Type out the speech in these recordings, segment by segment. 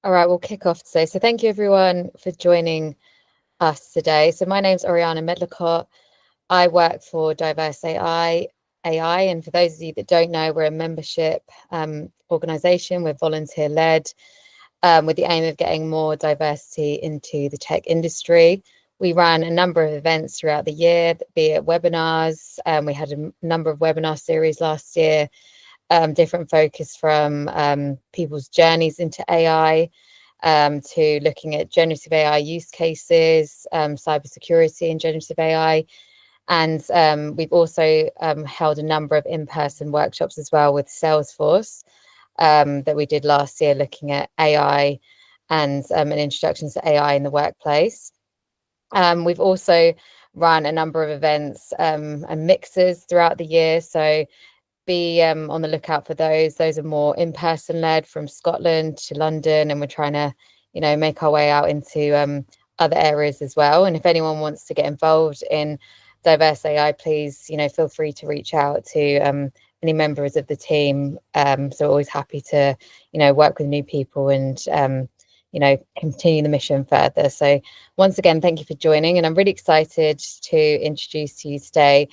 All right, we'll kick off today. So thank you everyone for joining us today. So my name's Oriana Medlicott. I work for Diverse AI, and for those of you that don't know, we're a membership organisation. We're volunteer-led with the aim of getting more diversity into the tech industry. We ran a number of events throughout the year, be it webinars. We had a number of webinar series last year, different focus from people's journeys into AI to looking at generative AI use cases, cybersecurity and generative AI. And we've also held a number of in-person workshops as well with Salesforce that we did last year, looking at AI and an introduction to AI in the workplace. We've also run a number of events and mixers throughout the year. So be on the lookout for those. Those are more in-person led, from Scotland to London, and we're trying to, make our way out into other areas as well. And if anyone wants to get involved in Diverse AI, please, feel free to reach out to any members of the team. So always happy to, work with new people and, continue the mission further. So once again, thank you for joining. And I'm really excited to introduce to you today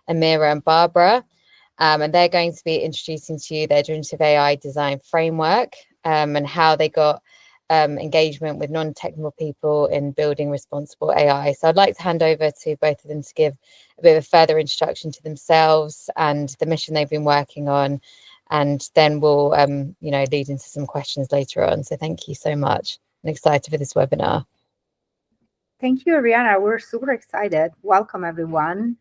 Amira and Barbara. And they're going to be introducing to you their generative AI design framework and how they got engagement with non-technical people in building responsible AI. So I'd like to hand over to both of them to give a bit of a further introduction to themselves and the mission they've been working on. And then we'll, lead into some questions later on. So thank you so much. I'm excited for this webinar. Thank you, Ariana. We're super excited. Welcome, everyone,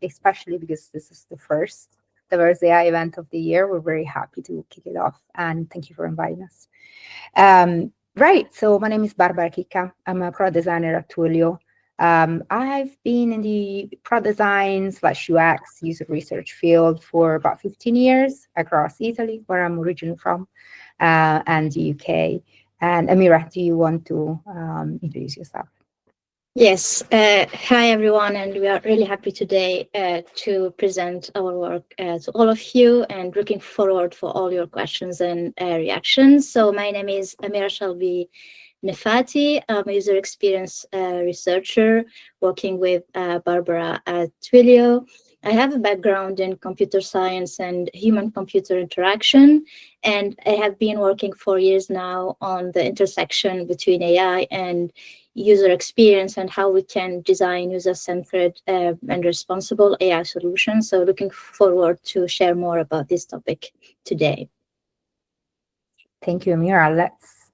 especially because this is the first Diverse AI event of the year. We're very happy to kick it off, and thank you for inviting us. Right, so my name is Barbara Chicca. I'm a product designer at Twilio. I've been in the product design / UX user research field for about 15 years across Italy, where I'm originally from, and the UK. And Amira, do you want to introduce yourself? Yes. Hi, everyone, and we are really happy today to present our work to all of you, and looking forward for all your questions and reactions. So my name is Amira Shalbi Nefati. I'm a user experience researcher working with Barbara at Twilio. I have a background in computer science and human-computer interaction, and I have been working for years now on the intersection between AI and user experience and how we can design user-centered and responsible AI solutions. So looking forward to share more about this topic today. Thank you, Amira. Let's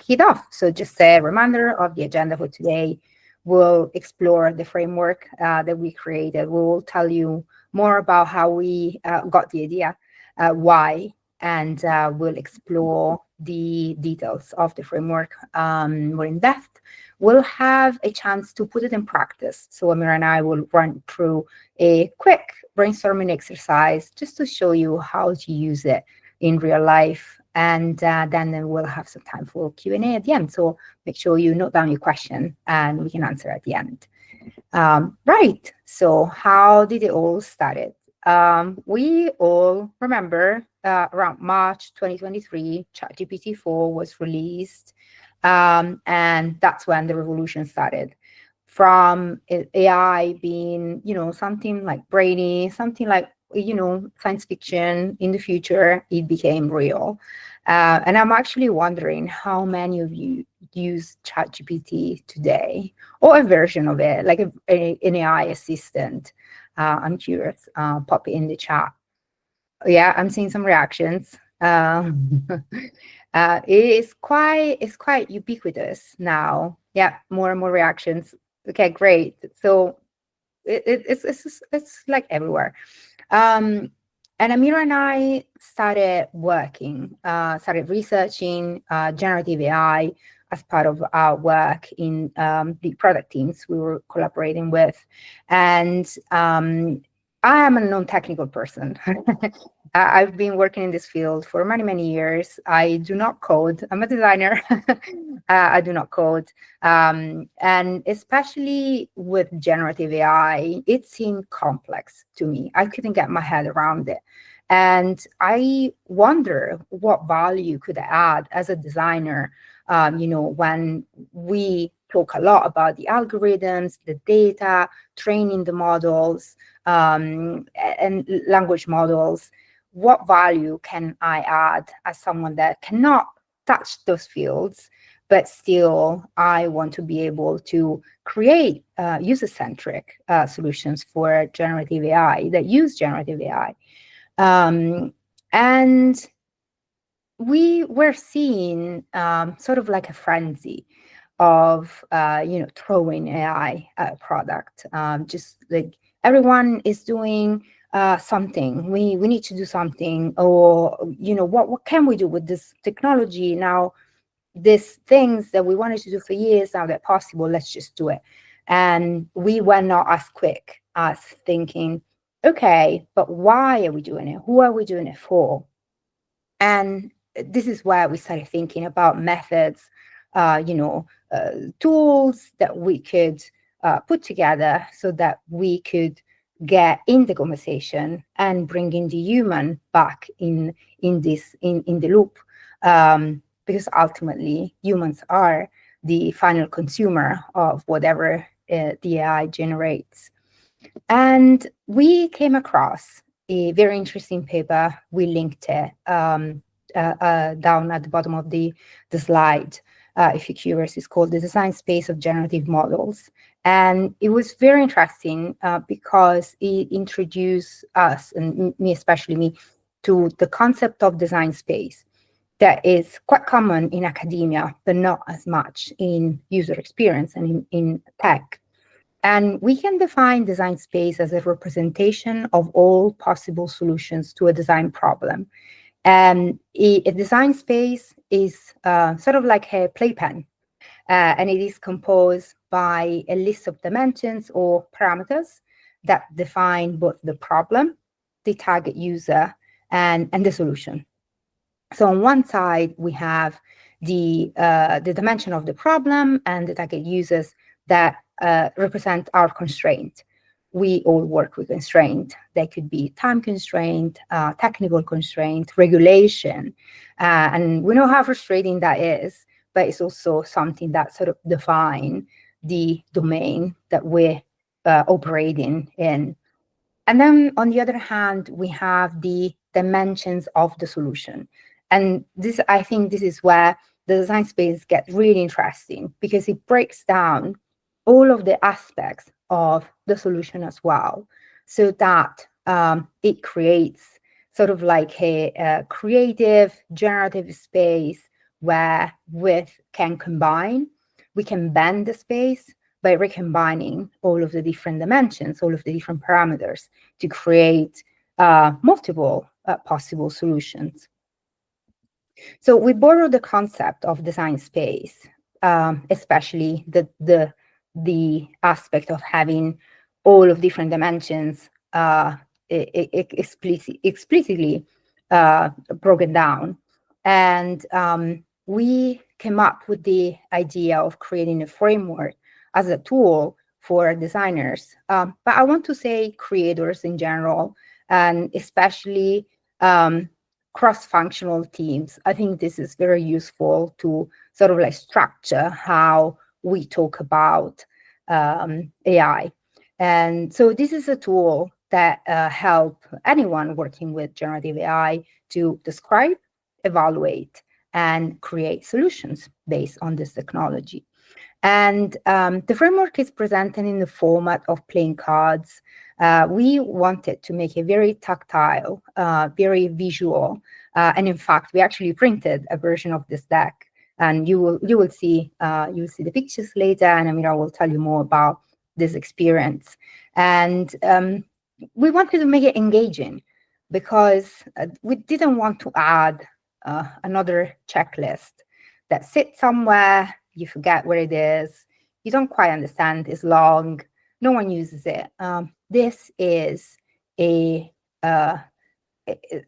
kick it off. So just a reminder of the agenda for today. We'll explore the framework that we created. We will tell you more about how we got the idea, why, and we'll explore the details of the framework more in depth. We'll have a chance to put it in practice. So Amira and I will run through a quick brainstorming exercise just to show you how to use it in real life. And then we'll have some time for Q&A at the end. So make sure you note down your question and we can answer at the end. Right, so how did it all started? We all remember around March 2023, ChatGPT 4 was released. And that's when the revolution started. From AI being, something like brainy, something like, science fiction, in the future, it became real. And I'm actually wondering how many of you use ChatGPT today, or a version of it, like an AI assistant. I'm curious, pop it in the chat. Yeah, I'm seeing some reactions. It's quite ubiquitous now. Yeah, more and more reactions. Okay, great. So it's like everywhere. And Amira and I started researching generative AI as part of our work in the product teams we were collaborating with. And I am a non-technical person. I've been working in this field for many, many years. I do not code. I'm a designer. I do not code. And especially with generative AI, it seemed complex to me. I couldn't get my head around it. And I wonder what value could I add as a designer When we talk a lot about the algorithms, the data, training the models, and language models, what value can I add as someone that cannot touch those fields, but still I want to be able to create user-centric solutions for generative AI that use generative AI. And we were seeing sort of like a frenzy of throwing AI at a product. Just like everyone is doing something. We need to do something, or what can we do with this technology now? These things that we wanted to do for years, now they're possible. Let's just do it. And we were not as quick as thinking, okay, but why are we doing it? Who are we doing it for? And this is where we started thinking about methods, tools that we could put together so that we could get in the conversation and bringing the human back in the loop, because ultimately humans are the final consumer of whatever the AI generates. And we came across a very interesting paper. We linked it down at the bottom of the slide. If you're curious, it's called The Design Space of Generative Models. And it was very interesting because it introduced us, and me, especially me, to the concept of design space that is quite common in academia, but not as much in user experience and in tech. And we can define design space as a representation of all possible solutions to a design problem. And a design space is sort of like a playpen, and it is composed by a list of dimensions or parameters that define both the problem, the target user, and the solution. So on one side, we have the dimension of the problem and the target users that represent our constraint. We all work with constraint. They could be time constraint, technical constraint, regulation. And we know how frustrating that is, but it's also something that sort of defines the domain that we're operating in. And then on the other hand, we have the dimensions of the solution. And this, I think this is where the design space gets really interesting, because it breaks down all of the aspects of the solution as well, so that it creates sort of like a creative, generative space where width can combine. We can bend the space by recombining all of the different dimensions, all of the different parameters to create multiple possible solutions. So we borrow the concept of design space, especially the aspect of having all of different dimensions explicitly broken down. And we came up with the idea of creating a framework as a tool for designers. But I want to say creators in general, and especially cross-functional teams. I think this is very useful to sort of like structure how we talk about AI. And so this is a tool that help anyone working with generative AI to describe, evaluate, and create solutions based on this technology. And the framework is presented in the format of playing cards. We wanted to make it very tactile, very visual. And in fact, we actually printed a version of this deck. And you will see the pictures later, and Amira will tell you more about this experience. And we wanted to make it engaging, because we didn't want to add another checklist that sits somewhere, you forget where it is, you don't quite understand, it's long, no one uses it. This is a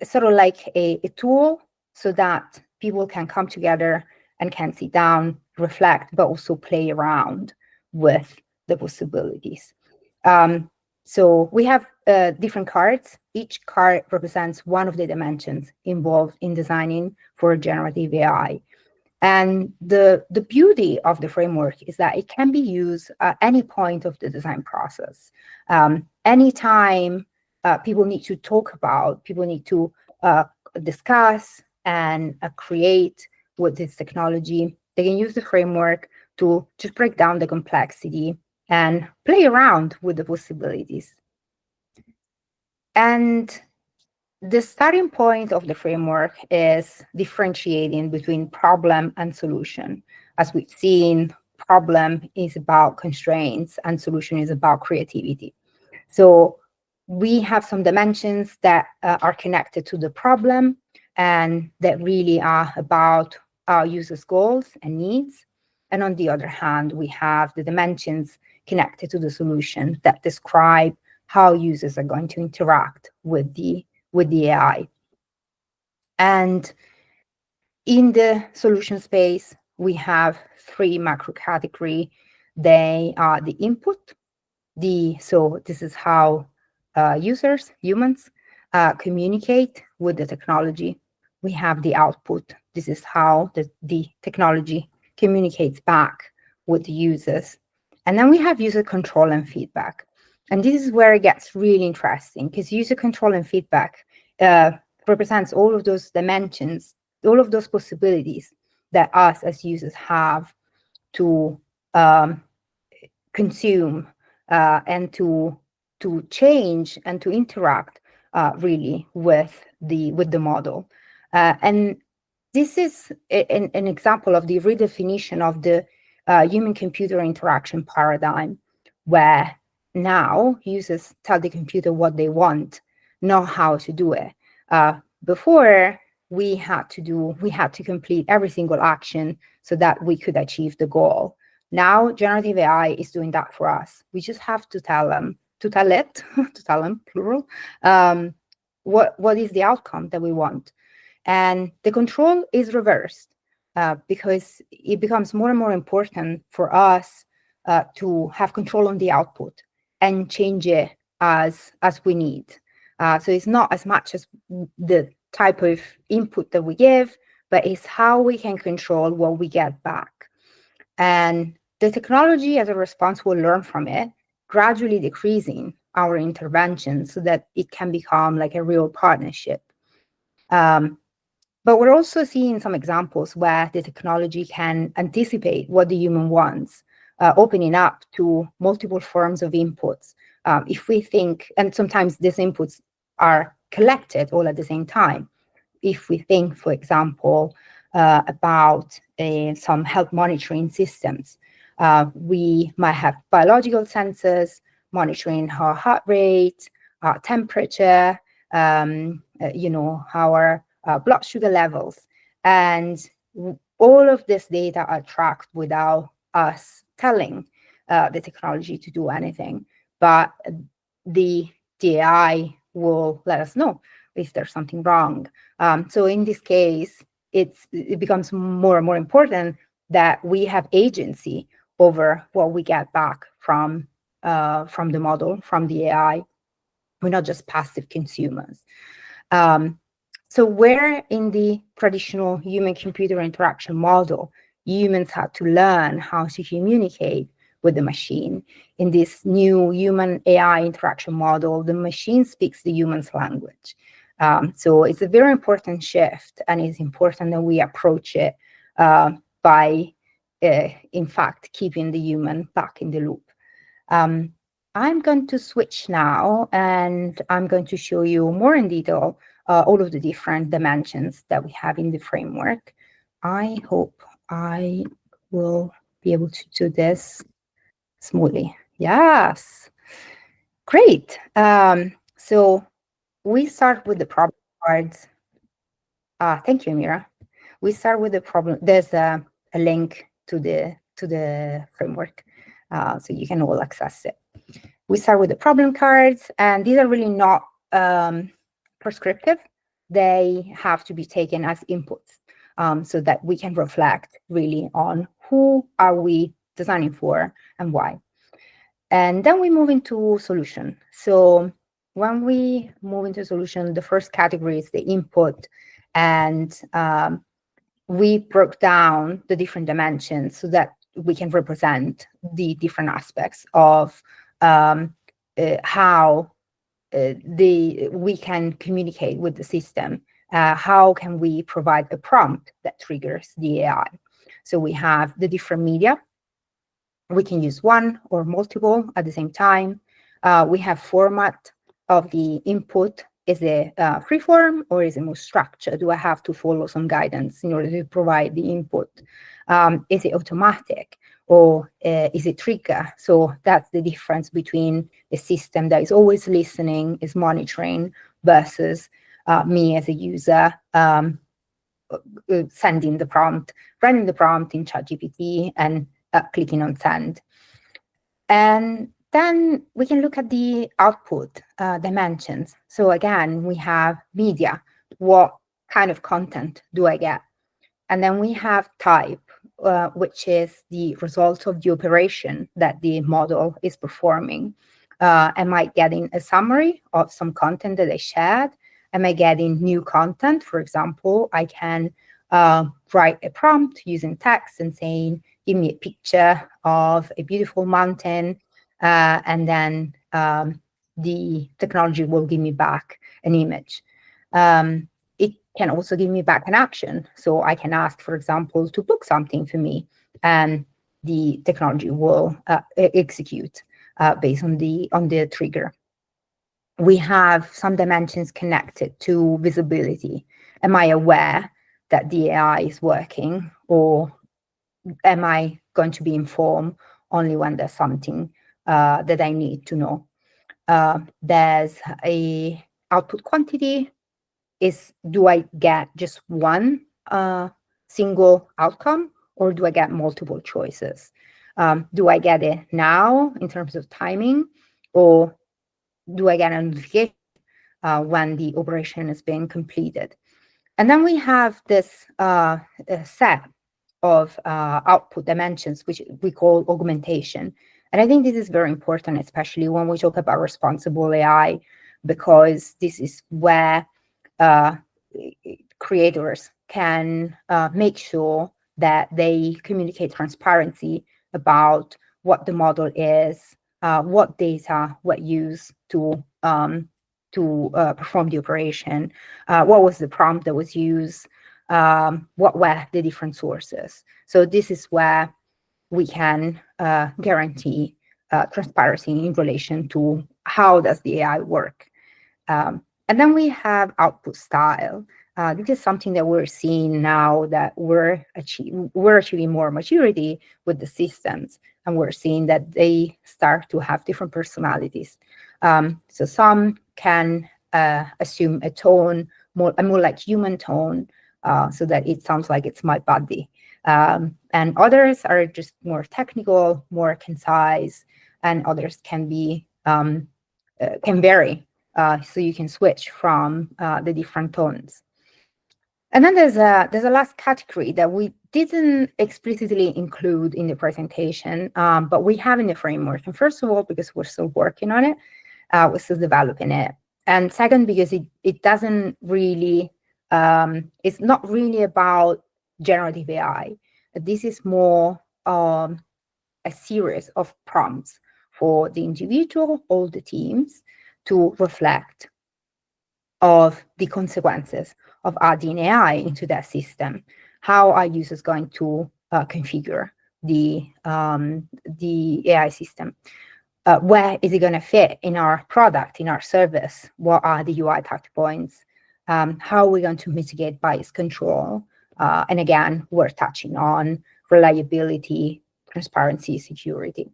sort of like a tool so that people can come together and can sit down, reflect, but also play around with the possibilities. So we have different cards. Each card represents one of the dimensions involved in designing for generative AI. And the beauty of the framework is that it can be used at any point of the design process. Anytime people need to discuss and create with this technology, they can use the framework to just break down the complexity and play around with the possibilities. And the starting point of the framework is differentiating between problem and solution. As we've seen, problem is about constraints and solution is about creativity. So we have some dimensions that are connected to the problem and that really are about our users' goals and needs. And on the other hand, we have the dimensions connected to the solution that describe how users are going to interact with the AI. And in the solution space, we have three macro categories. They are the input. So this is how humans, communicate with the technology. We have the output. This is how the technology communicates back with the users. And then we have user control and feedback. And this is where it gets really interesting, because user control and feedback represents all of those dimensions, all of those possibilities that us as users have to consume and to change and to interact really with the model. And this is an example of the redefinition of the human-computer interaction paradigm, where now users tell the computer what they want, not how to do it. Before, we had to complete every single action so that we could achieve the goal. Now, generative AI is doing that for us. We just have to tell them, plural, what is the outcome that we want. And the control is reversed because it becomes more and more important for us to have control on the output and change it as we need. So it's not as much as the type of input that we give, but it's how we can control what we get back. And the technology as a response will learn from it, gradually decreasing our intervention so that it can become like a real partnership. But we're also seeing some examples where the technology can anticipate what the human wants, opening up to multiple forms of inputs. If we think, and sometimes these inputs are collected all at the same time. If we think, for example, about some health monitoring systems, we might have biological sensors monitoring our heart rate, our temperature, our blood sugar levels. And all of this data are tracked without us telling the technology to do anything. But the AI will let us know if there's something wrong. So in this case, it becomes more and more important that we have agency over what we get back from the model, from the AI. We're not just passive consumers. So where in the traditional human-computer interaction model, humans had to learn how to communicate with the machine. In this new human-AI interaction model, the machine speaks the human's language. So it's a very important shift, and it's important that we approach it by, in fact, keeping the human back in the loop. I'm going to switch now, and I'm going to show you more in detail all of the different dimensions that we have in the framework. I hope I will be able to do this smoothly. Yes, great. So we start with the problem cards. Thank you, Mira. We start with the problem. There's a link to the framework, so you can all access it. We start with the problem cards, and these are really not prescriptive. They have to be taken as inputs so that we can reflect really on who are we designing for and why. And then we move into solution. So when we move into solution, the first category is the input. And we broke down the different dimensions so that we can represent the different aspects of how we can communicate with the system. How can we provide a prompt that triggers the AI? So we have the different media. We can use one or multiple at the same time. We have format of the input. Is it free form or is it more structured? Do I have to follow some guidance in order to provide the input? Is it automatic or is it trigger? So that's the difference between a system that is always listening, is monitoring, versus me as a user sending the prompt, running the prompt in ChatGPT and clicking on send. And then we can look at the output dimensions. So again, we have media. What kind of content do I get? And then we have type, which is the result of the operation that the model is performing. Am I getting a summary of some content that I shared? Am I getting new content? For example, I can write a prompt using text and saying, give me a picture of a beautiful mountain, and then the technology will give me back an image. It can also give me back an action. So I can ask, for example, to book something for me, and the technology will execute based on the trigger. We have some dimensions connected to visibility. Am I aware that the AI is working, or am I going to be informed only when there's something that I need to know? There's a output quantity. Do I get just one single outcome, or do I get multiple choices? Do I get it now in terms of timing, or do I get a notification when the operation is being completed? And then we have this set of output dimensions, which we call augmentation. And I think this is very important, especially when we talk about responsible AI, because this is where creators can make sure that they communicate transparency about what the model is, what data were used to perform the operation, what was the prompt that was used, what were the different sources. So this is where we can guarantee transparency in relation to how does the AI work. And then we have output style. This is something that we're seeing now that we're achieving more maturity with the systems, and we're seeing that they start to have different personalities. So some can assume a tone, a more like human tone, so that it sounds like it's my body. And others are just more technical, more concise, and others can vary. So you can switch from the different tones. And then there's a last category that we didn't explicitly include in the presentation, but we have in the framework. And first of all, because we're still working on it, we're still developing it. And second, because it doesn't really, it's not really about generative AI. This is more a series of prompts for the individual, all the teams, to reflect of the consequences of adding AI into that system. How are users going to configure the AI system? Where is it going to fit in our product, in our service? What are the UI touch points? How are we going to mitigate bias control? And again, we're touching on reliability, transparency, security.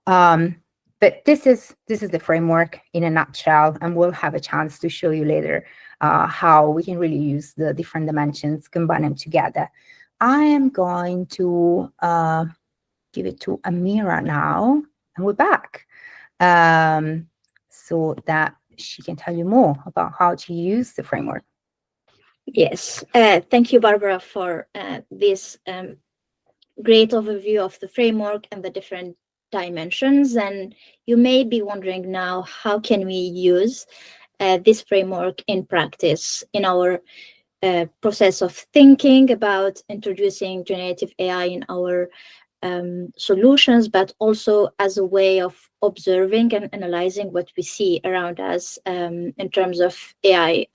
But this is the framework in a nutshell, and we'll have a chance to show you later how we can really use the different dimensions, combine them together. I am going to give it to Amira now, and we're back, so that she can tell you more about how to use the framework. Yes, thank you, Barbara, for this great overview of the framework and the different dimensions. And you may be wondering now, how can we use this framework in practice in our process of thinking about introducing generative AI in our solutions, but also as a way of observing and analyzing what we see around us in terms of AI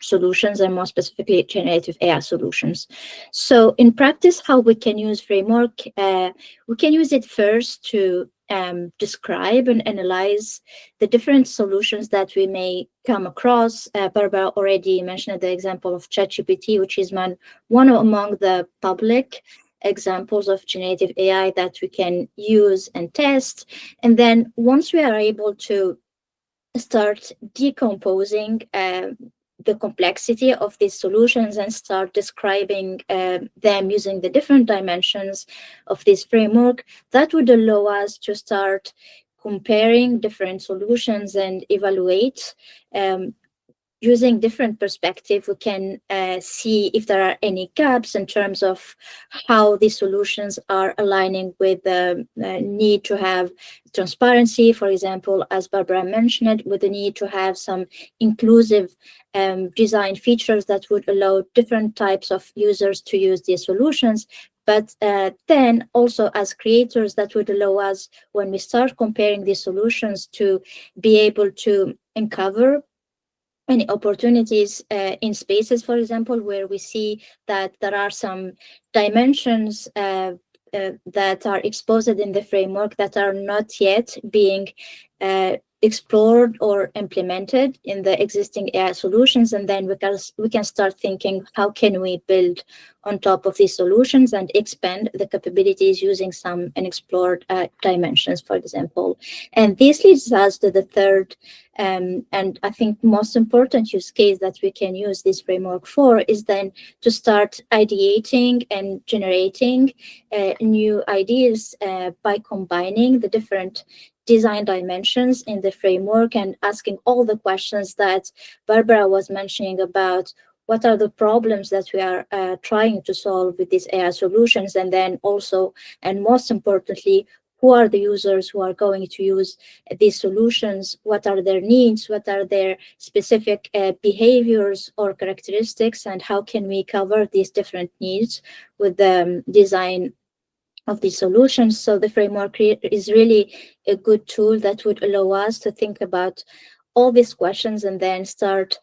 solutions, and more specifically generative AI solutions. So in practice, how we can use framework, we can use it first to describe and analyze the different solutions that we may come across. Barbara already mentioned the example of ChatGPT, which is one among the public examples of generative AI that we can use and test. And then once we are able to start decomposing the complexity of these solutions and start describing them using the different dimensions of this framework, that would allow us to start comparing different solutions and evaluate using different perspective. We can see if there are any gaps in terms of how these solutions are aligning with the need to have transparency, for example, as Barbara mentioned, with the need to have some inclusive design features that would allow different types of users to use these solutions. But then also as creators, that would allow us, when we start comparing these solutions, to be able to uncover any opportunities in spaces, for example, where we see that there are some dimensions that are exposed in the framework that are not yet being explored or implemented in the existing AI solutions. And then we can start thinking, how can we build on top of these solutions and expand the capabilities using some unexplored dimensions, for example. And this leads us to the third and I think most important use case that we can use this framework for is then to start ideating and generating new ideas by combining the different design dimensions in the framework and asking all the questions that Barbara was mentioning about what are the problems that we are trying to solve with these AI solutions, and then also, and most importantly, who are the users who are going to use these solutions, what are their needs, what are their specific behaviors or characteristics, and how can we cover these different needs with the design of these solutions. So the framework is really a good tool that would allow us to think about all these questions and then start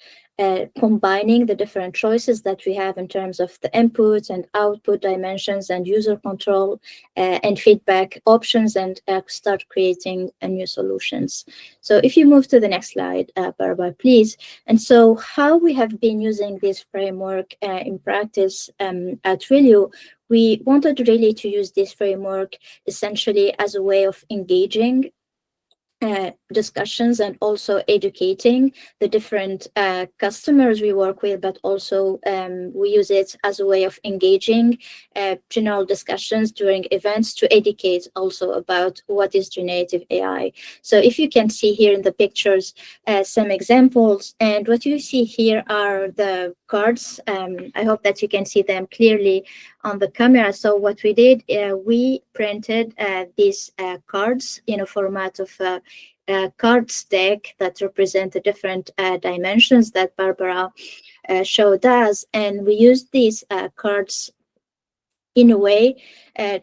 combining the different choices that we have in terms of the input and output dimensions and user control and feedback options, and start creating new solutions. So if you move to the next slide, Barbara, please. And so how we have been using this framework in practice at Twilio, we wanted really to use this framework essentially as a way of engaging discussions and also educating the different customers we work with, but also we use it as a way of engaging general discussions during events to educate also about what is generative AI. So if you can see here in the pictures some examples, and what you see here are the cards. I hope that you can see them clearly on the camera. So what we did, we printed these cards in a format of cards deck that represent the different dimensions that Barbara showed us. And we used these cards in a way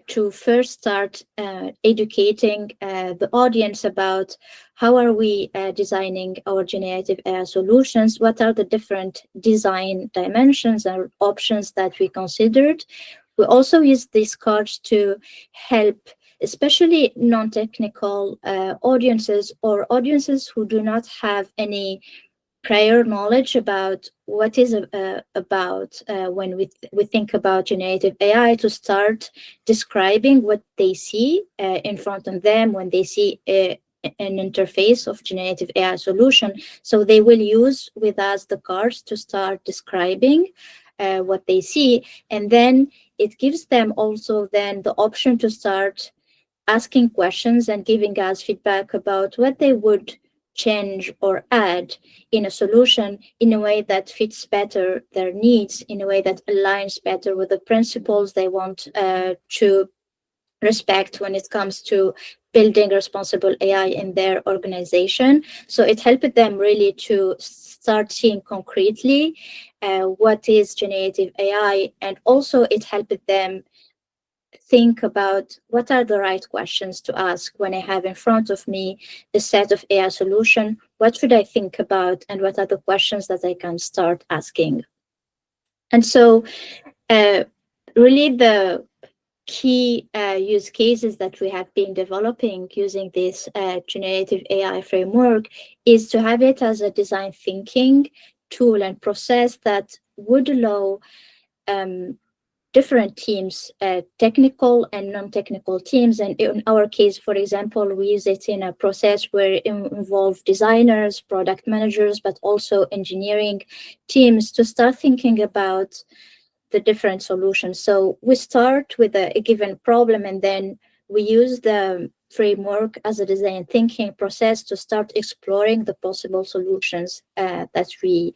to first start educating the audience about how are we designing our generative AI solutions, what are the different design dimensions or options that we considered. We also use these cards to help especially non-technical audiences or audiences who do not have any prior knowledge about what is about when we think about generative AI, to start describing what they see in front of them when they see an interface of generative AI solution. So they will use with us the cards to start describing what they see, and then it gives them also then the option to start asking questions and giving us feedback about what they would change or add in a solution in a way that fits better their needs, in a way that aligns better with the principles they want to respect when it comes to building responsible AI in their organization. So it helped them really to start seeing concretely what is generative AI, and also it helped them think about what are the right questions to ask when I have in front of me a set of AI solution. What should I think about, and what are the questions that I can start asking? And so, really, the key use cases that we have been developing using this generative AI framework is to have it as a design thinking tool and process that would allow different teams, technical and non-technical teams. And in our case, for example, we use it in a process where it involve designers, product managers, but also engineering teams to start thinking about the different solutions. So we start with a given problem, and then we use the framework as a design thinking process to start exploring the possible solutions that we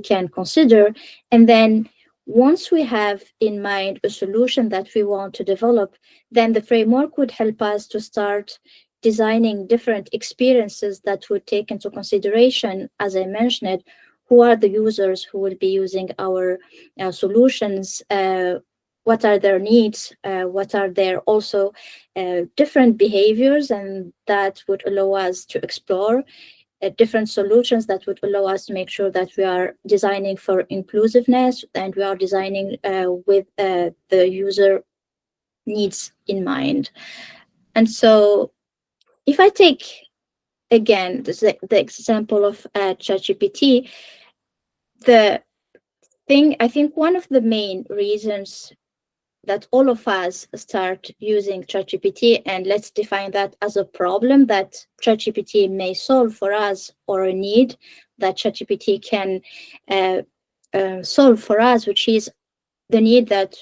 can consider. And then once we have in mind a solution that we want to develop, then the framework would help us to start designing different experiences that would take into consideration, as I mentioned, who are the users who will be using our solutions, what are their needs, what are their also different behaviors, and that would allow us to explore different solutions that would allow us to make sure that we are designing for inclusiveness and we are designing with the user needs in mind. And so if I take again the example of ChatGPT, the thing, I think one of the main reasons that all of us start using ChatGPT, and let's define that as a problem that ChatGPT may solve for us, or a need that ChatGPT can solve for us, which is the need that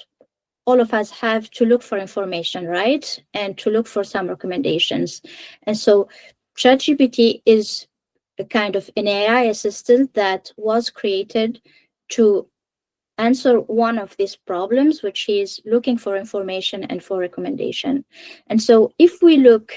all of us have to look for information, right? And to look for some recommendations. And so ChatGPT is a kind of an AI assistant that was created to answer one of these problems, which is looking for information and for recommendation. And so if we look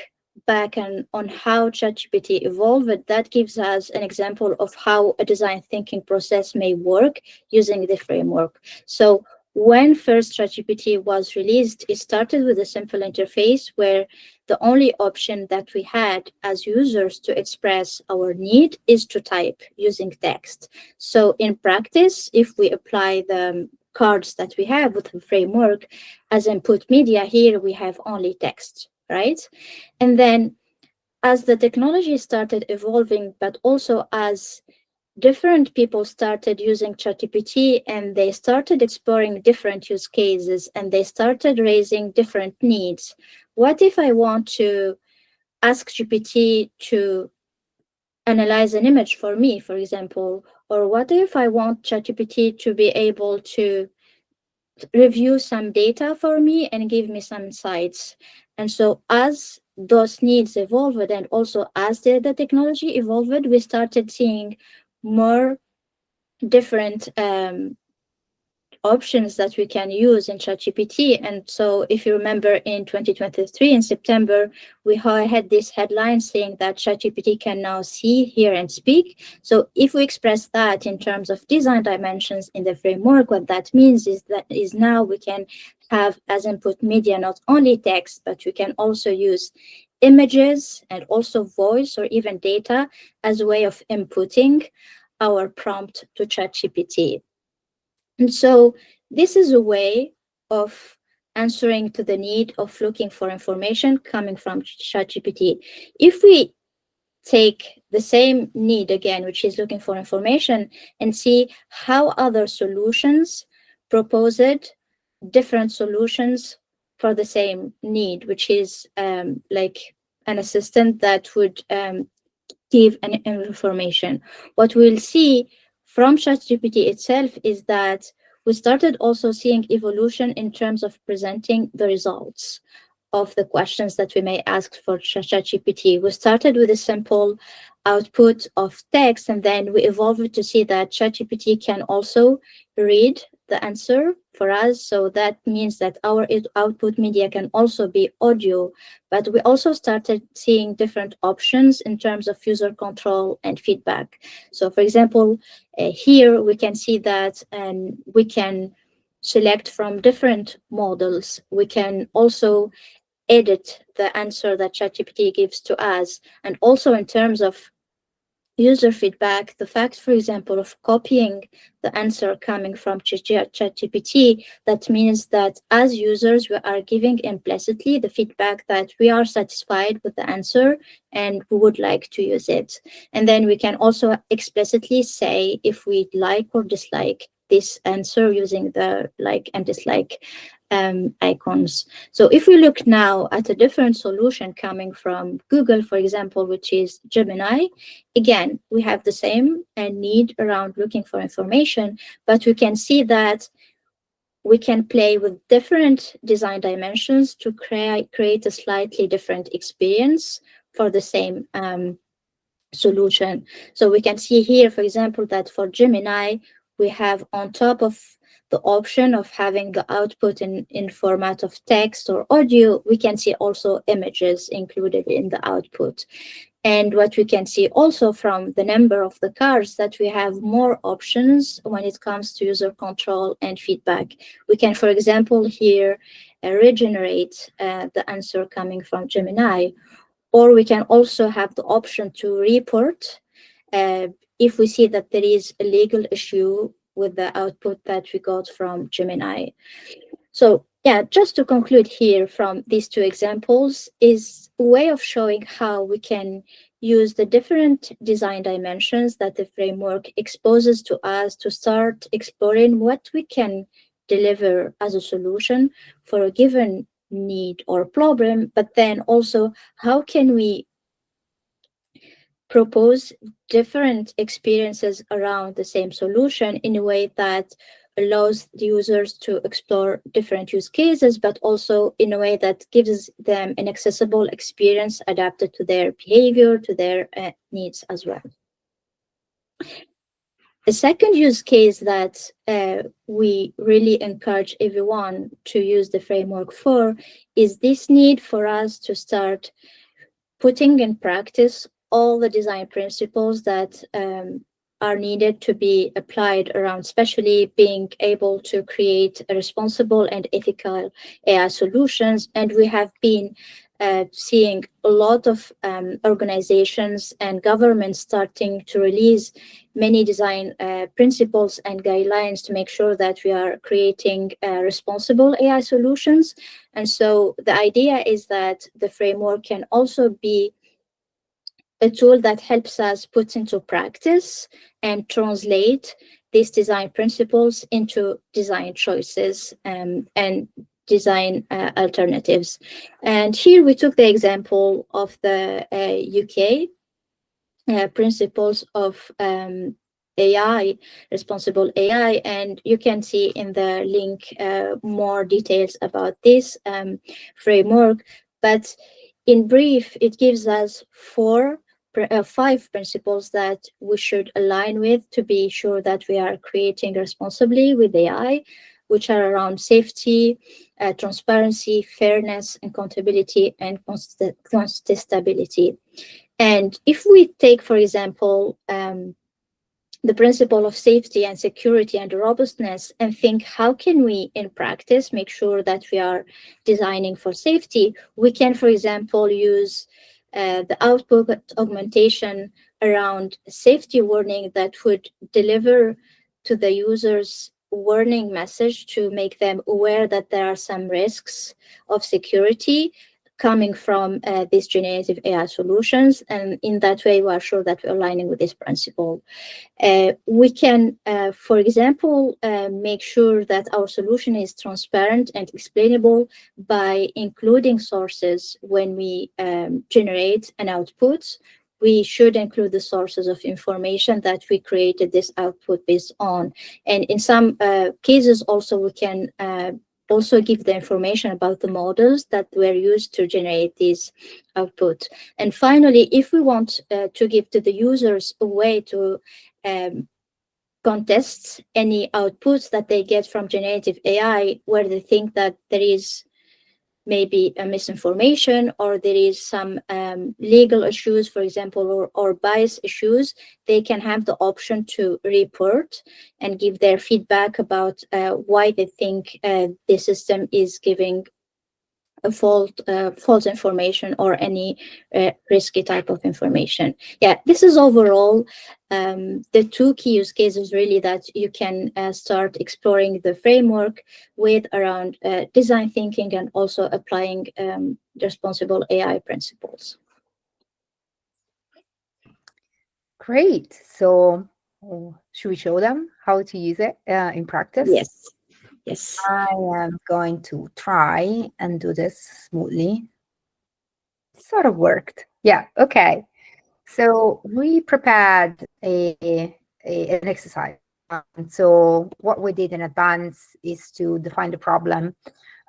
back on how ChatGPT evolved, that gives us an example of how a design thinking process may work using the framework. So when first ChatGPT was released, it started with a simple interface where the only option that we had as users to express our need is to type using text. So in practice, if we apply the cards that we have with the framework as input media, here we have only text, right? And then as the technology started evolving, but also as different people started using ChatGPT and they started exploring different use cases and they started raising different needs. What if I want to ask GPT to analyze an image for me, for example? Or what if I want ChatGPT to be able to review some data for me and give me some insights? And so as those needs evolved, and also as the technology evolved, we started seeing more different options that we can use in ChatGPT. And so if you remember in 2023, in September, we had this headline saying that ChatGPT can now see, hear, and speak. So if we express that in terms of design dimensions in the framework, what that means is that now we can have as input media not only text, but we can also use images and also voice or even data as a way of inputting our prompt to ChatGPT. And so this is a way of answering to the need of looking for information coming from ChatGPT. If we take the same need again, which is looking for information, and see how other solutions proposed different solutions for the same need, which is like an assistant that would give an information. What we'll see from ChatGPT itself is that we started also seeing evolution in terms of presenting the results of the questions that we may ask for ChatGPT. We started with a simple output of text, and then we evolved to see that ChatGPT can also read the answer for us. So that means that our output media can also be audio, but we also started seeing different options in terms of user control and feedback. So for example, here we can see that we can select from different models. We can also edit the answer that ChatGPT gives to us. And also in terms of user feedback, the fact, for example, of copying the answer coming from ChatGPT, that means that as users, we are giving implicitly the feedback that we are satisfied with the answer and we would like to use it. And then we can also explicitly say if we like or dislike this answer using the like and dislike icons. So if we look now at a different solution coming from Google, for example, which is Gemini, again, we have the same need around looking for information, but we can see that we can play with different design dimensions to create a slightly different experience for the same solution. So we can see here, for example, that for Gemini, we have on top of the option of having the output in format of text or audio, we can see also images included in the output. And what we can see also from the number of the cars that we have more options when it comes to user control and feedback. We can, for example, here regenerate the answer coming from Gemini, or we can also have the option to report if we see that there is a legal issue with the output that we got from Gemini. So yeah, just to conclude here from these two examples is a way of showing how we can use the different design dimensions that the framework exposes to us to start exploring what we can deliver as a solution for a given need or problem, but then also how can we propose different experiences around the same solution in a way that allows the users to explore different use cases, but also in a way that gives them an accessible experience adapted to their behavior, to their needs as well. A second use case that we really encourage everyone to use the framework for is this need for us to start putting in practice all the design principles that are needed to be applied around, especially being able to create a responsible and ethical AI solutions. And we have been seeing a lot of organizations and governments starting to release many design principles and guidelines to make sure that we are creating responsible AI solutions. And so the idea is that the framework can also be a tool that helps us put into practice and translate these design principles into design choices and design alternatives. And here we took the example of the UK principles of AI, responsible AI, and you can see in the link more details about this framework. But in brief, it gives us five principles that we should align with to be sure that we are creating responsibly with AI, which are around safety, transparency, fairness, accountability, and contestability. And if we take, for example, the principle of safety and security and robustness and think how can we in practice make sure that we are designing for safety, we can, for example, use the output augmentation around safety warning that would deliver to the users warning message to make them aware that there are some risks of security coming from these generative AI solutions. And in that way, we are sure that we're aligning with this principle. We can, for example, make sure that our solution is transparent and explainable by including sources when we generate an output. We should include the sources of information that we created this output based on. And in some cases, also, we can also give the information about the models that were used to generate these output. And finally, if we want to give to the users a way to contests any outputs that they get from generative AI where they think that there is maybe a misinformation or there is some legal issues, for example, or bias issues, they can have the option to report and give their feedback about why they think the system is giving a false information or any risky type of information. Yeah, this is overall the two key use cases really that you can start exploring the framework with around design thinking and also applying responsible AI principles. Great. So should we show them how to use it in practice? Yes. Yes. I am going to try and do this smoothly. Sort of worked. Yeah, okay. So we prepared an exercise. So what we did in advance is to define the problem.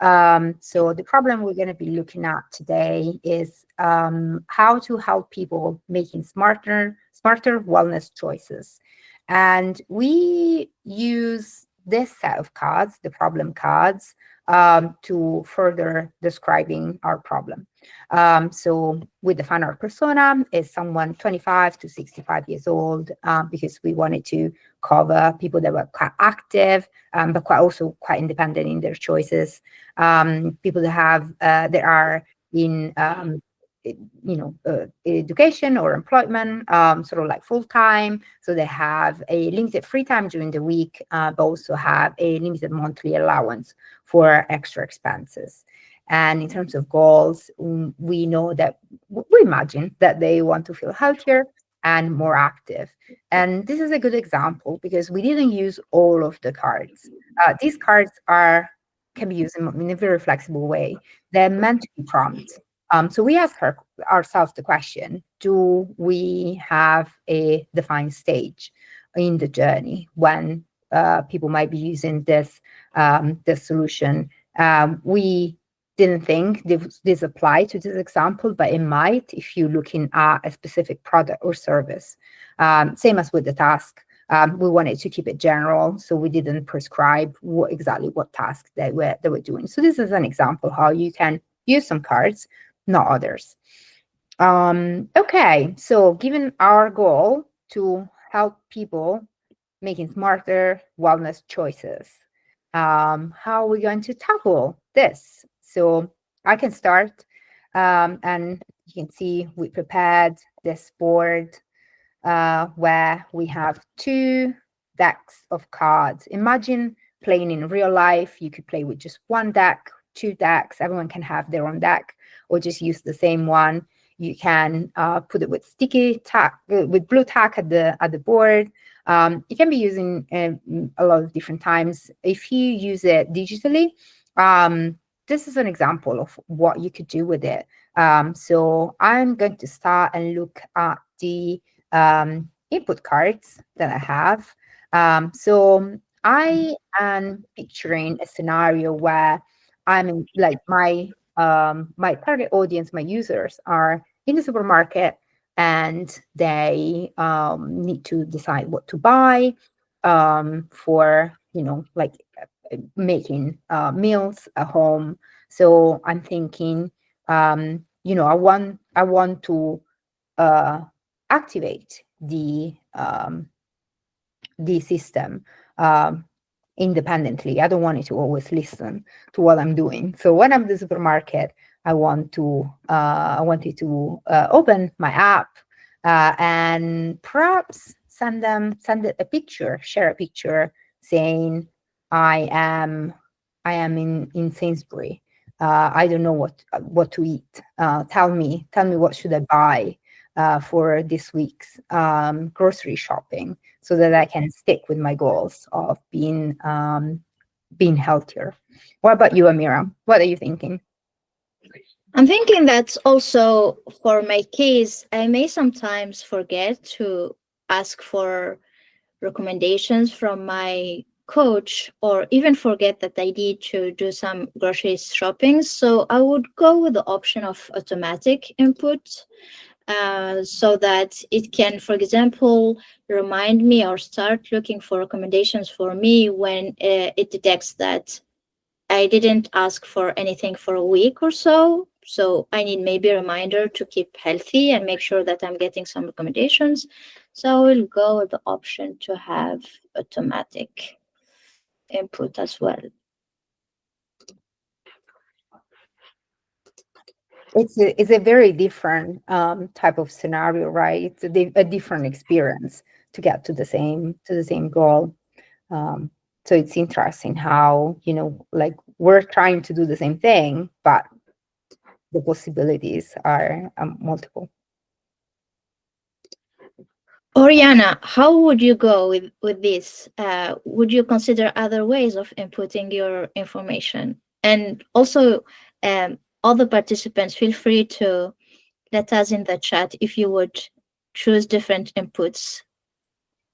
So the problem we're going to be looking at today is how to help people making smarter wellness choices. And we use this set of cards, the problem cards, to further describing our problem. So we define our persona as someone 25 to 65 years old, because we wanted to cover people that were quite active, but also quite independent in their choices. People that have that are in education or employment, sort of like full time. So they have a limited free time during the week, but also have a limited monthly allowance for extra expenses. And in terms of goals, we know that we imagine that they want to feel healthier and more active. And this is a good example because we didn't use all of the cards. These cards can be used in a very flexible way. They're meant to be prompts. So we ask ourselves the question, do we have a defined stage in the journey when people might be using this solution? We didn't think this applied to this example, but it might if you're looking at a specific product or service. Same as with the task. We wanted to keep it general, so we didn't prescribe exactly what task they were doing. So this is an example how you can use some cards, not others. Okay, so given our goal to help people making smarter wellness choices, how are we going to tackle this? So I can start, and you can see we prepared this board where we have 2 decks of cards. Imagine playing in real life. You could play with just 1 deck, 2 decks. Everyone can have their own deck or just use the same one. You can put it with sticky tack, with blue tack at the board. It can be used in a lot of different times. If you use it digitally, this is an example of what you could do with it. So I'm going to start and look at the input cards that I have. So I am picturing a scenario where I'm in, like, my target audience, my users are in the supermarket and they need to decide what to buy for, like making meals at home. So I'm thinking, I want to activate the system independently. I don't want it to always listen to what I'm doing. So when I'm in the supermarket, I wanted to open my app and perhaps send it a picture, share a picture saying, I am in Sainsbury. I don't know what to eat. Tell me what should I buy for this week's grocery shopping, so that I can stick with my goals of being healthier. What about you, Amira? What are you thinking? I'm thinking that also for my case, I may sometimes forget to ask for recommendations from my coach or even forget that I need to do some grocery shopping. So I would go with the option of automatic input so that it can, for example, remind me or start looking for recommendations for me when it detects that I didn't ask for anything for a week or so. So I need maybe a reminder to keep healthy and make sure that I'm getting some recommendations. So I will go with the option to have automatic input as well. It's a very different type of scenario, right? It's a different experience to get to the same goal. Um, so it's interesting how, like, we're trying to do the same thing, but the possibilities are multiple. Oriana, how would you go with this? Would you consider other ways of inputting your information? And also, all the participants, feel free to let us in the chat if you would choose different inputs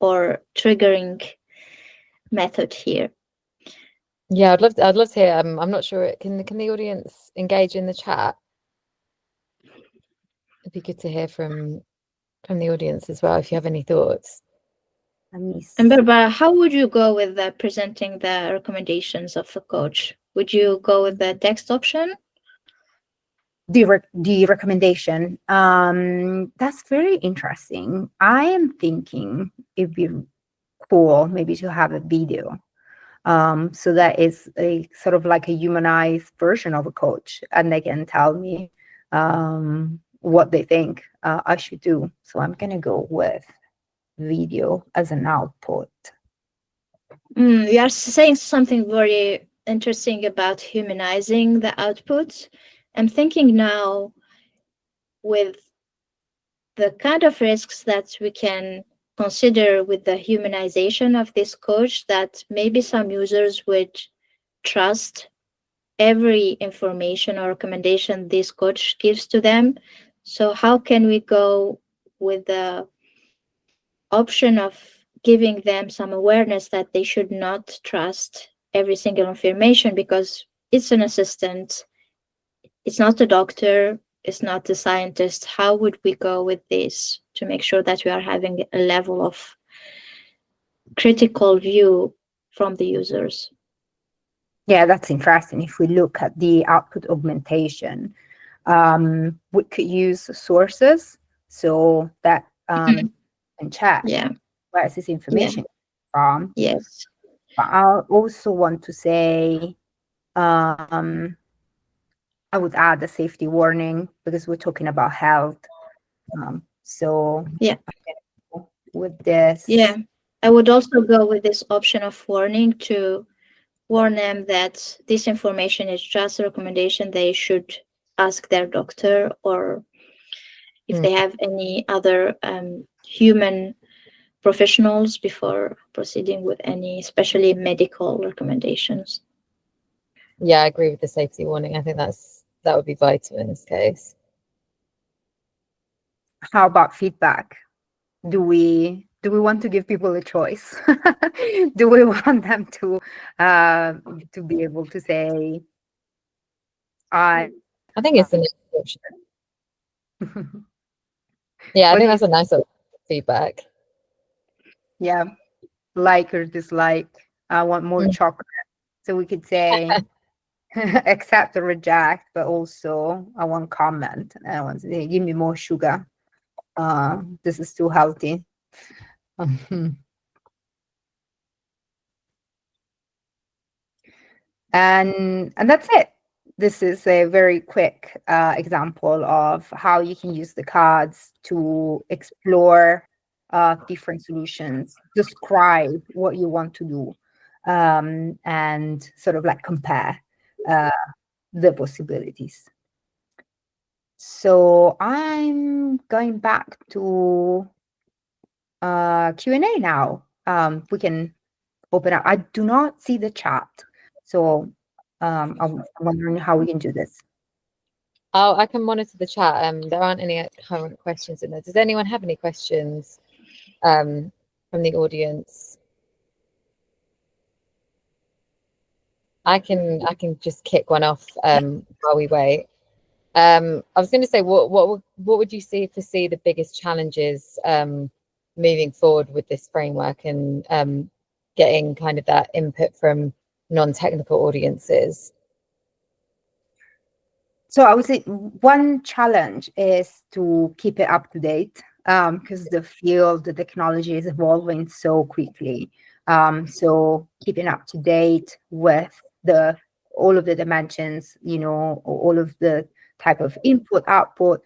or triggering method here. Yeah, I'd love to hear. I'm not sure. Can the audience engage in the chat? It'd be good to hear from the audience as well if you have any thoughts. And Barbara, how would you go with presenting the recommendations of the coach? Would you go with the text option? The recommendation, that's very interesting. I am thinking it'd be cool maybe to have a video, so that is a sort of like a humanized version of a coach, and they can tell me what they think I should do. So I'm gonna go with video as an output. You are saying something very interesting about humanizing the output. I'm thinking now with the kind of risks that we can consider with the humanization of this coach, that maybe some users would trust every information or recommendation this coach gives to them. So how can we go with the option of giving them some awareness that they should not trust every single information, because it's an assistant, it's not a doctor, it's not a scientist? How would we go with this to make sure that we are having a level of critical view from the users? Yeah, that's interesting. If we look at the output augmentation, we could use sources so that and check Yeah. where is this information from. Yes. But I also want to say, I would add a safety warning because we're talking about health. So Yeah. with this, Yeah, I would also go with this option of warning to warn them that this information is just a recommendation. They should ask their doctor, or if they have any other human professionals before proceeding with any, especially medical recommendations. Yeah, I agree with the safety warning. I think that would be vital in this case. how about feedback? Do we want to give people a choice? Do we want them to be able to say, I think it's a nice option. Yeah, I think that's a nice feedback. Yeah, like or dislike. I want more chocolate. So we could say accept or reject, but also I want comment. I want to say, give me more sugar. This is too healthy. And that's it. This is a very quick example of how you can use the cards to explore different solutions, describe what you want to do, and sort of like compare the possibilities. So I'm going back to Q&A now. We can open up. I do not see the chat. So I'm wondering how we can do this. Oh, I can monitor the chat. There aren't any current questions in there. Does anyone have any questions from the audience? I can just kick one off while we wait. I was going to say, what would you foresee the biggest challenges moving forward with this framework and getting kind of that input from non-technical audiences? So I would say one challenge is to keep it up to date, because the field, the technology is evolving so quickly. So keeping up to date with all of the dimensions, all of the type of input, output,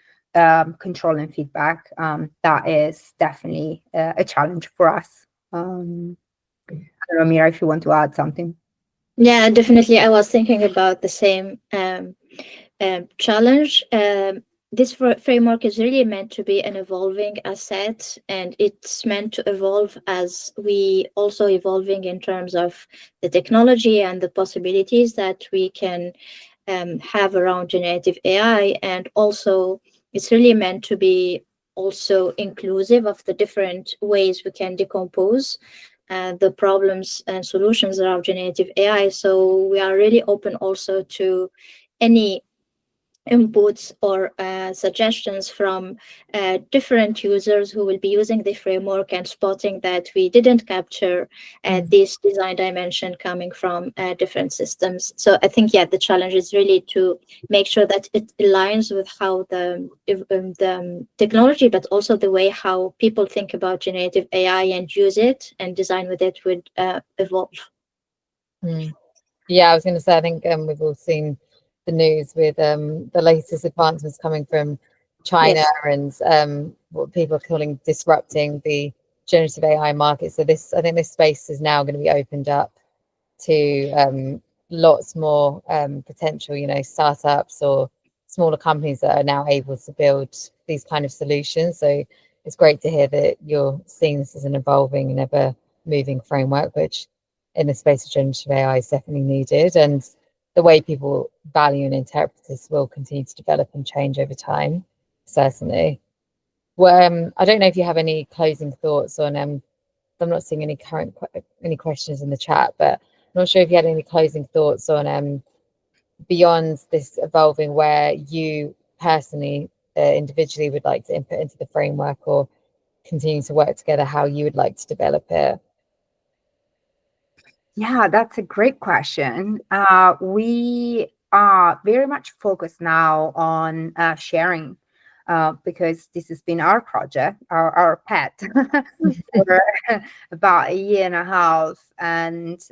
control and feedback, that is definitely a challenge for us. I don't know, Mira, if you want to add something. Yeah, definitely. I was thinking about the same challenge. This framework is really meant to be an evolving asset, and it's meant to evolve as we also evolving in terms of the technology and the possibilities that we can have around generative AI. And also, it's really meant to be also inclusive of the different ways we can decompose the problems and solutions around generative AI. So we are really open also to any inputs or suggestions from different users who will be using the framework and spotting that we didn't capture this design dimension coming from different systems. So I think, yeah, the challenge is really to make sure that it aligns with how the technology, but also the way how people think about generative AI and use it and design with it would evolve. Yeah, I was going to say, I think we've all seen the news with the latest advancements coming from China. Yes. And what people are calling disrupting the generative AI market. So I think this space is now going to be opened up to lots more potential, startups or smaller companies that are now able to build these kind of solutions. So it's great to hear that you're seeing this as an evolving and ever moving framework, which in the space of generative AI is definitely needed. And the way people value and interpret this will continue to develop and change over time, certainly. Well, I don't know if you have any closing thoughts on, I'm not seeing any questions in the chat, but I'm not sure if you had any closing thoughts on beyond this evolving, where you personally, individually would like to input into the framework or continue to work together, how you would like to develop it. Yeah, that's a great question. We are very much focused now on sharing, because this has been our project, our pet, for about a year and a half. And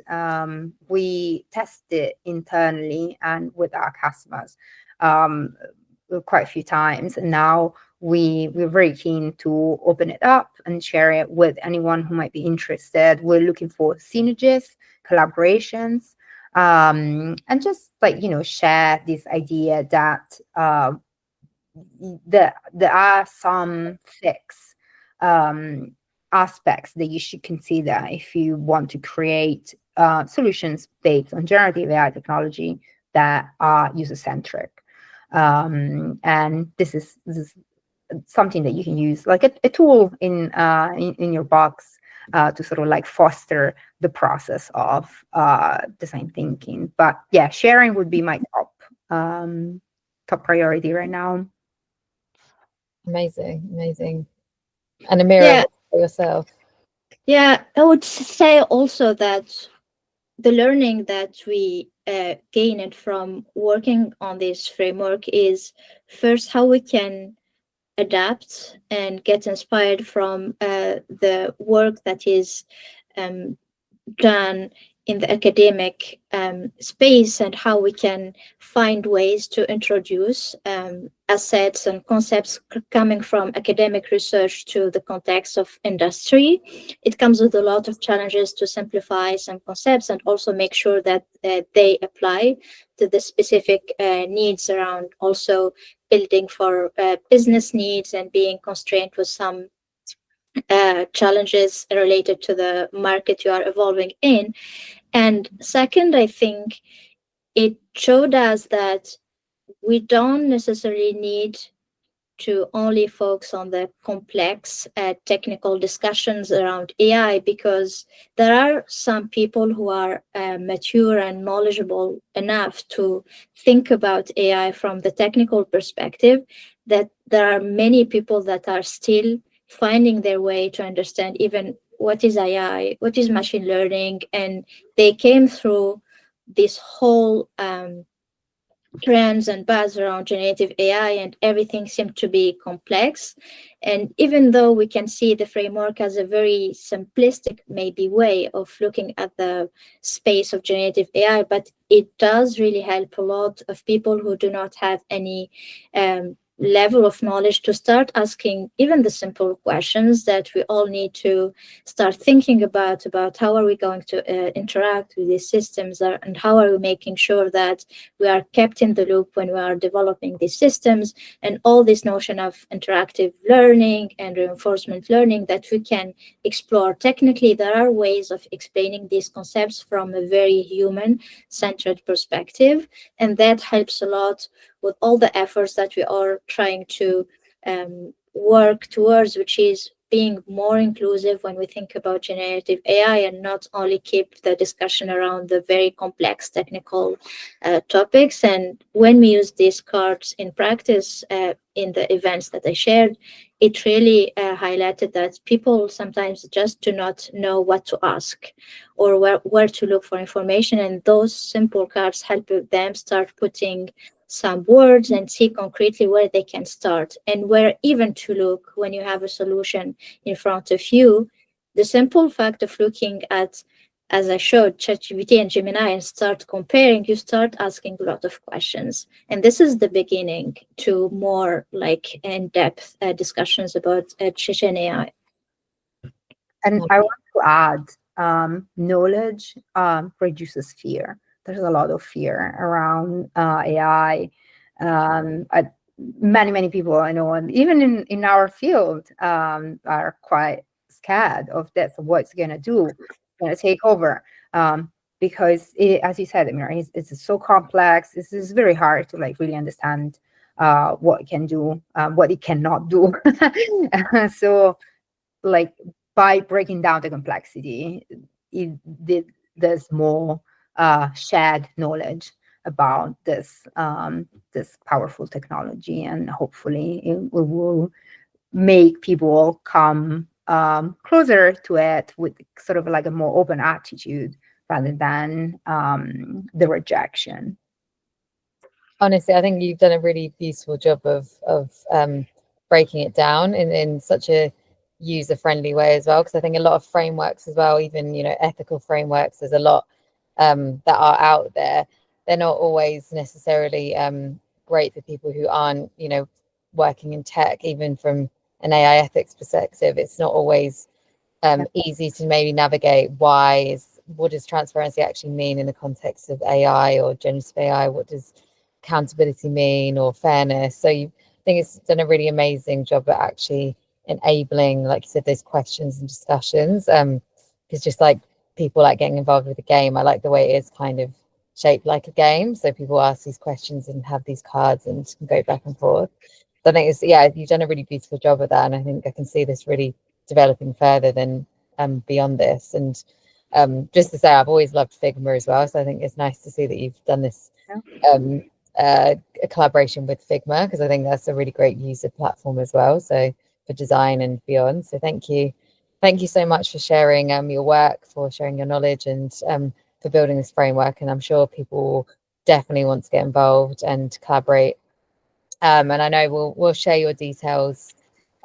we test it internally and with our customers quite a few times. And now we're very keen to open it up and share it with anyone who might be interested. We're looking for synergies, collaborations, and just share this idea that there are some fixed aspects that you should consider if you want to create solutions based on generative AI technology that are user-centric. And this is something that you can use like a tool in your box to sort of foster the process of design thinking. But yeah, sharing would be my top priority right now. Amazing. And Amira, for yourself? Yeah, I would say also that the learning that we gained from working on this framework is first how we can adapt and get inspired from the work that is done in the academic space, and how we can find ways to introduce assets and concepts coming from academic research to the context of industry. It comes with a lot of challenges to simplify some concepts and also make sure that they apply to the specific needs around also building for business needs and being constrained with some challenges related to the market you are evolving in. And second, I think it showed us that we don't necessarily need to only focus on the complex technical discussions around AI, because there are some people who are mature and knowledgeable enough to think about AI from the technical perspective, that there are many people that are still finding their way to understand even what is AI, what is machine learning, and they came through this whole trends and buzz around generative AI, and everything seemed to be complex. And even though we can see the framework as a very simplistic, maybe, way of looking at the space of generative AI, but it does really help a lot of people who do not have any level of knowledge to start asking even the simple questions that we all need to start thinking about how are we going to interact with these systems, and how are we making sure that we are kept in the loop when we are developing these systems, and all this notion of interactive learning and reinforcement learning that we can explore. Technically, there are ways of explaining these concepts from a very human-centered perspective, and that helps a lot with all the efforts that we are trying to work towards, which is being more inclusive when we think about generative AI, and not only keep the discussion around the very complex technical topics. And when we use these cards in practice in the events that I shared, it really highlighted that people sometimes just do not know what to ask or where to look for information. And those simple cards help them start putting some words and see concretely where they can start and where even to look when you have a solution in front of you. The simple fact of looking at, as I showed, ChatGPT and Gemini, and start comparing, you start asking a lot of questions. And this is the beginning to more like in-depth discussions about Gen AI. And I want to add, knowledge reduces fear. There's a lot of fear around AI. Many people I know, and even in our field, are quite scared of this, of what it's going to do, going to take over. Because as you said, Amira, it's so complex. It's very hard to like really understand what it can do, what it cannot do. So like by breaking down the complexity, there's more shared knowledge about this this powerful technology, and hopefully it will make people come closer to it with sort of like a more open attitude rather than the rejection. Honestly, I think you've done a really beautiful job of breaking it down in such a user-friendly way as well, because I think a lot of frameworks as well, even ethical frameworks, there's a lot that are out there. They're not always necessarily great for people who aren't working in tech. Even from an AI ethics perspective, it's not always easy to maybe navigate what does transparency actually mean in the context of AI or generative AI? What does accountability mean, or fairness? So I think it's done a really amazing job at actually enabling, like you said, those questions and discussions. Because just like people like getting involved with the game, I like the way it is kind of shaped like a game. So people ask these questions and have these cards and can go back and forth. So I think you've done a really beautiful job of that, and I think I can see this really developing further than beyond this. And just to say, I've always loved Figma as well, so I think it's nice to see that you've done this a collaboration with Figma, because I think that's a really great user platform as well, so for design and beyond. So thank you so much for sharing your work, for sharing your knowledge, and for building this framework. And I'm sure people will definitely want to get involved and collaborate, and I know we'll share your details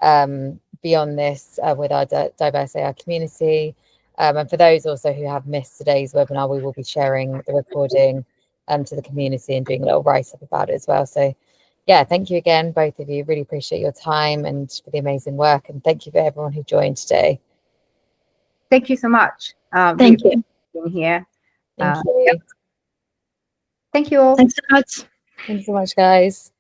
beyond this with our diverse AI community. And for those also who have missed today's webinar, we will be sharing the recording to the community and doing a little write-up about it as well. So yeah, thank you again, both of you. Really appreciate your time and for the amazing work. And thank you for everyone who joined today. Thank you so much. Thank you. Being here. Thank you. Thank you all. Thanks so much. Thanks so much, guys.